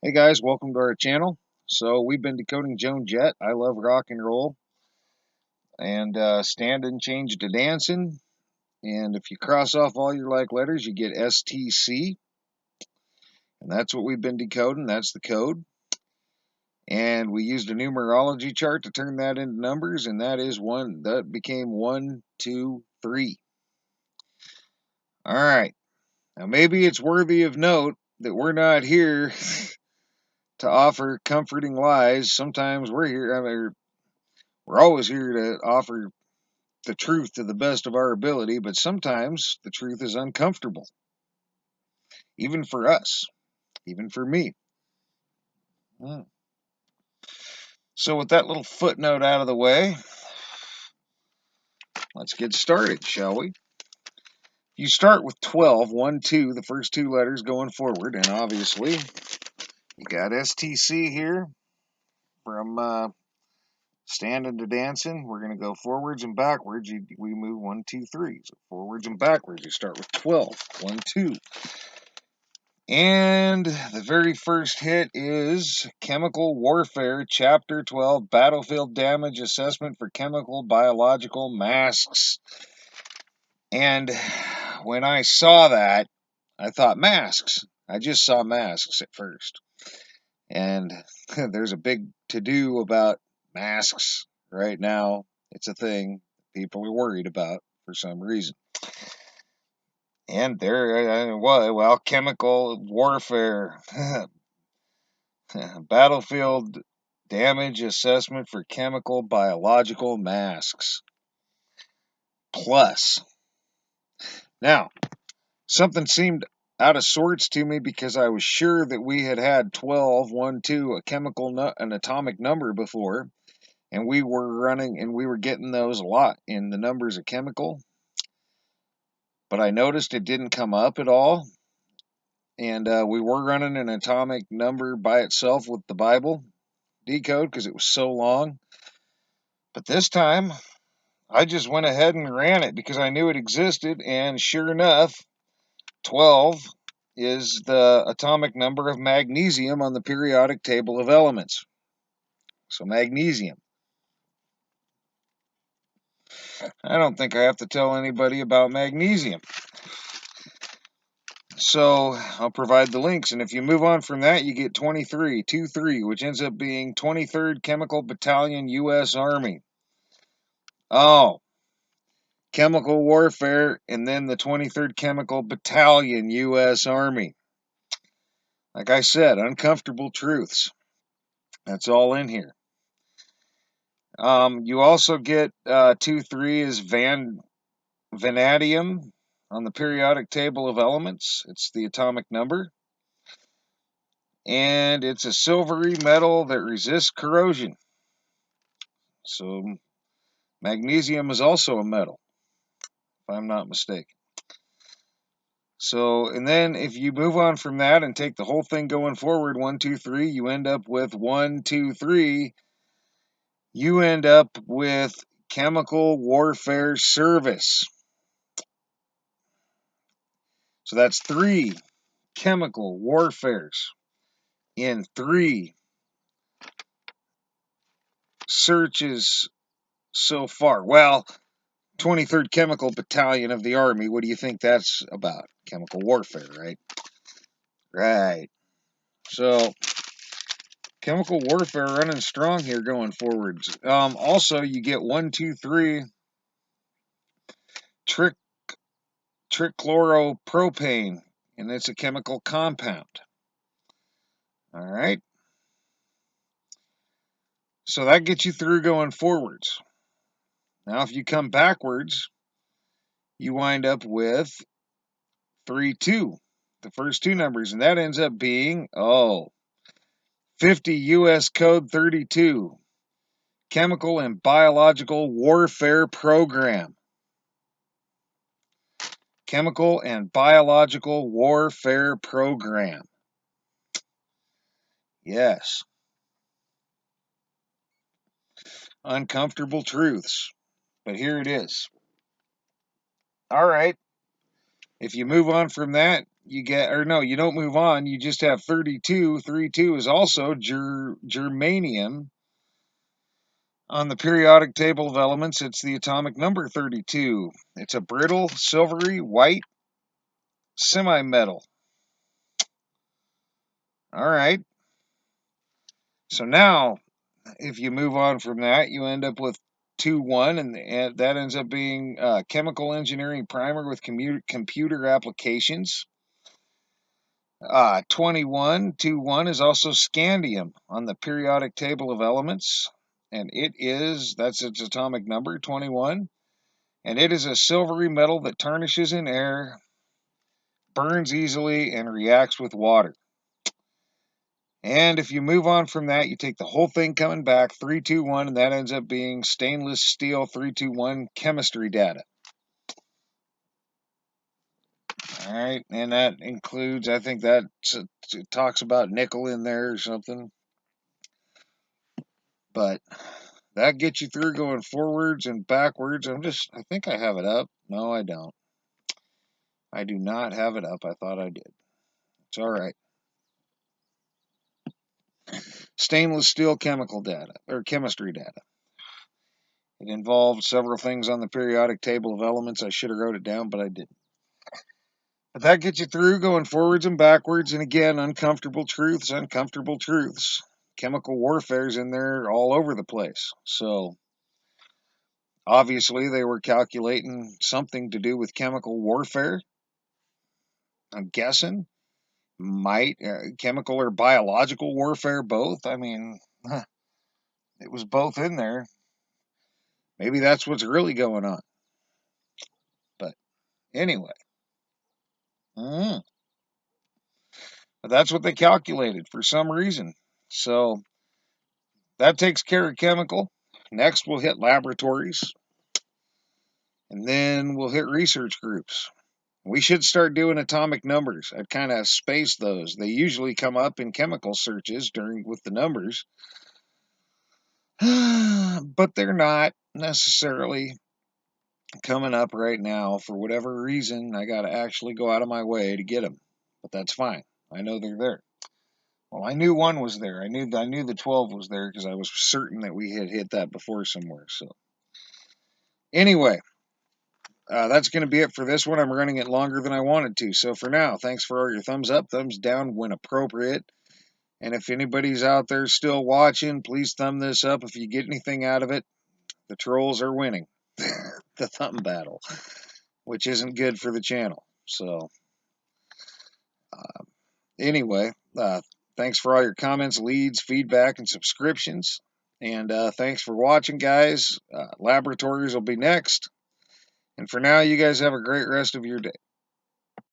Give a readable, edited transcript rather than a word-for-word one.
Hey guys, welcome to our channel. So we've been decoding Joan, Jett. I love rock and roll, and standing change to dancing. And if you cross off all your like letters, you get STC, and that's what we've been decoding. That's the code. And we used a numerology chart to turn that into numbers, and that is one. That became 1, 2, 3. All right. Now maybe it's worthy of note that we're not here to offer comforting lies. Sometimes we're here. We're always here to offer the truth to the best of our ability, but sometimes the truth is uncomfortable, even for us, even for me. So, with that little footnote out of the way, let's get started, shall we? You start with 12, 1, 2, the first two letters going forward, and obviously you got STC here from standing to dancing. We're going to go forwards and backwards. We move 1, 2, 3. So, forwards and backwards. You start with 12, 1, 2. And the very first hit is Chemical Warfare, Chapter 12, Battlefield Damage Assessment for Chemical Biological Masks. And when I saw that, I thought masks. I just saw masks at first. And there's a big to-do about masks right now. It's a thing people are worried about for some reason. And there, well, chemical warfare. Battlefield damage assessment for chemical biological masks. Plus. Now, something seemed out of sorts to me because I was sure that we had 12, 1, 2, an atomic number before, and we were getting those a lot in the numbers of chemical. But I noticed it didn't come up at all, and we were running an atomic number by itself with the Bible decode because it was so long. But this time, I just went ahead and ran it because I knew it existed, and sure enough, 12 is the atomic number of magnesium on the periodic table of elements. So, magnesium. I don't think I have to tell anybody about magnesium. So, I'll provide the links, and if you move on from that, you get 23, 2-3, which ends up being 23rd Chemical Battalion, U.S. Army. Oh, chemical warfare, and then the 23rd Chemical Battalion, U.S. Army. Like I said, uncomfortable truths. That's all in here. You also get 2-3 is vanadium on the periodic table of elements. It's the atomic number. And it's a silvery metal that resists corrosion. So magnesium is also a metal, if I'm not mistaken. So, and then if you move on from that and take the whole thing going forward, 1, 2, 3, you end up with 1, 2, 3. You end up with chemical warfare service. So that's 3 chemical warfares in 3 searches so far. Well, 23rd Chemical Battalion of the Army. What do you think that's about? Chemical warfare, right? Right. So, chemical warfare running strong here going forwards. Also, you get 1, 2, 3 trichloropropane, and it's a chemical compound. All right. So that gets you through going forwards. Now, if you come backwards, you wind up with 3, 2, the first two numbers, and that ends up being 50 U.S. Code 32, Chemical and Biological Warfare Program. Chemical and Biological Warfare Program. Yes. Uncomfortable truths. But here it is. All right. If you move on from that, you get, or no, you don't move on. You just have 32. 32 is also germanium. On the periodic table of elements, it's the atomic number 32. It's a brittle, silvery, white semi-metal. All right. So now, if you move on from that, you end up with 2-1, and that ends up being chemical engineering primer with computer applications. 21, 2-1 is also scandium on the periodic table of elements, and that's its atomic number, 21, and it is a silvery metal that tarnishes in air, burns easily, and reacts with water. And if you move on from that, you take the whole thing coming back, 321, and that ends up being stainless steel 321 chemistry data. All right, and that includes, I think that it talks about nickel in there or something. But that gets you through going forwards and backwards. I think I have it up. No, I don't. I do not have it up. I thought I did. It's all right. Stainless steel chemical data, or chemistry data. It involved several things on the periodic table of elements. I should have wrote it down, but I didn't. But that gets you through going forwards and backwards. And again, uncomfortable truths, uncomfortable truths. Chemical warfare's in there all over the place. So obviously they were calculating something to do with chemical warfare. I'm guessing. Might chemical or biological warfare, both. I mean, it was both in there. Maybe that's what's really going on. But anyway, but that's what they calculated for some reason. So that takes care of chemical. Next, we'll hit laboratories, and then we'll hit research groups. We should start doing atomic numbers. I'd kind of space those. They usually come up in chemical searches with the numbers, but they're not necessarily coming up right now. For whatever reason, I got to actually go out of my way to get them, but that's fine. I know they're there. Well, I knew one was there. I knew the 12 was there because I was certain that we had hit that before somewhere. So anyway, that's going to be it for this one. I'm running it longer than I wanted to. So for now, thanks for all your thumbs up, thumbs down when appropriate. And if anybody's out there still watching, please thumb this up if you get anything out of it. The trolls are winning the thumb battle, which isn't good for the channel. So anyway, thanks for all your comments, leads, feedback, and subscriptions. And thanks for watching, guys. Laboratories will be next. And for now, you guys have a great rest of your day.